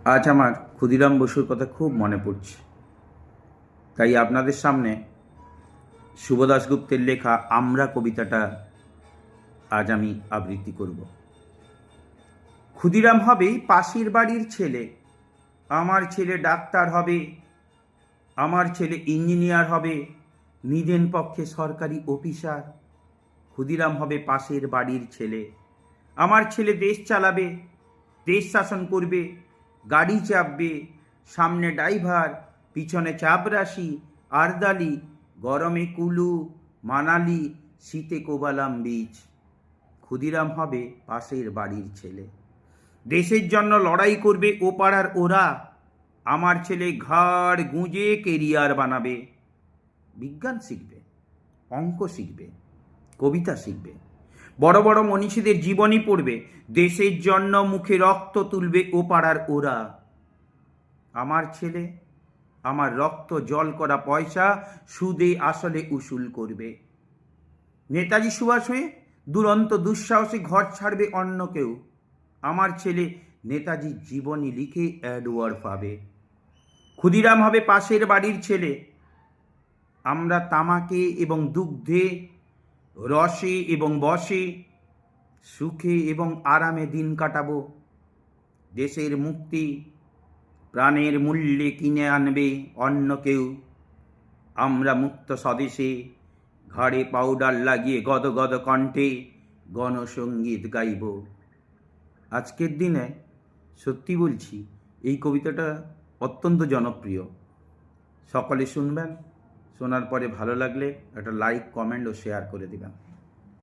আজ আমার ক্ষুদিরাম বসুর কথা খুব মনে পড়ছে, তাই আপনাদের সামনে শুভ দাশগুপ্তের লেখা আমরা কবিতাটা আজ আমি আবৃত্তি করব। ক্ষুদিরাম হবে পাশের বাড়ির ছেলে, আমার ছেলে ডাক্তার হবে, আমার ছেলে ইঞ্জিনিয়ার হবে, নিদেন পক্ষে সরকারি অফিসার। ক্ষুদিরাম হবে পাশের বাড়ির ছেলে, আমার ছেলে দেশ চালাবে, দেশ শাসন করবে, গাড়ি চাপবে, সামনে ড্রাইভার, পিছনে চাপরাশি, আরদালি, গরমে কুলু, মানালি, শীতে কোবালাম বীচ। ক্ষুদিরাম হবে পাশের বাড়ির ছেলে, দেশের জন্য লড়াই করবে ও পাড়ার ওরা, আমার ছেলে ঘাড় গুঁজে কেরিয়ার বানাবে, বিজ্ঞান শিখবে, অঙ্ক শিখবে, কবিতা শিখবে, বড় বড় মনীষীদের জীবনী পড়বে, দেশের জন্য মুখে রক্ত তুলবে ও পাড়ার ওরা। আমার ছেলে আমার রক্ত জল করা পয়সা সুদে আসলে উসুল করবে। নেতাজি সুভাষ হয়ে দুরন্ত দুঃসাহসে ঘর ছাড়বে অন্য কেউ, আমার ছেলে নেতাজির জীবনী লিখে অ্যাওয়ার্ড পাবে। ক্ষুদিরাম হবে পাশের বাড়ির ছেলে, আমরা তামাকে এবং দুগ্ধে, রসে এবং বসে, সুখে এবং আরামে দিন কাটাবো। দেশের মুক্তি প্রাণের মূল্যে কিনে আনবে অন্য কেউ, আমরা মুক্ত স্বদেশে ঘাড়ে পাউডার লাগিয়ে গদগদ কণ্ঠে গণসঙ্গীত গাইব। আজকের দিনে সত্যি বলছি, এই কবিতাটা অত্যন্ত জনপ্রিয়। সকলে শুনবেন, শোনার পরে ভালো লাগলে একটা লাইক, কমেন্ট ও শেয়ার করে দেবেন।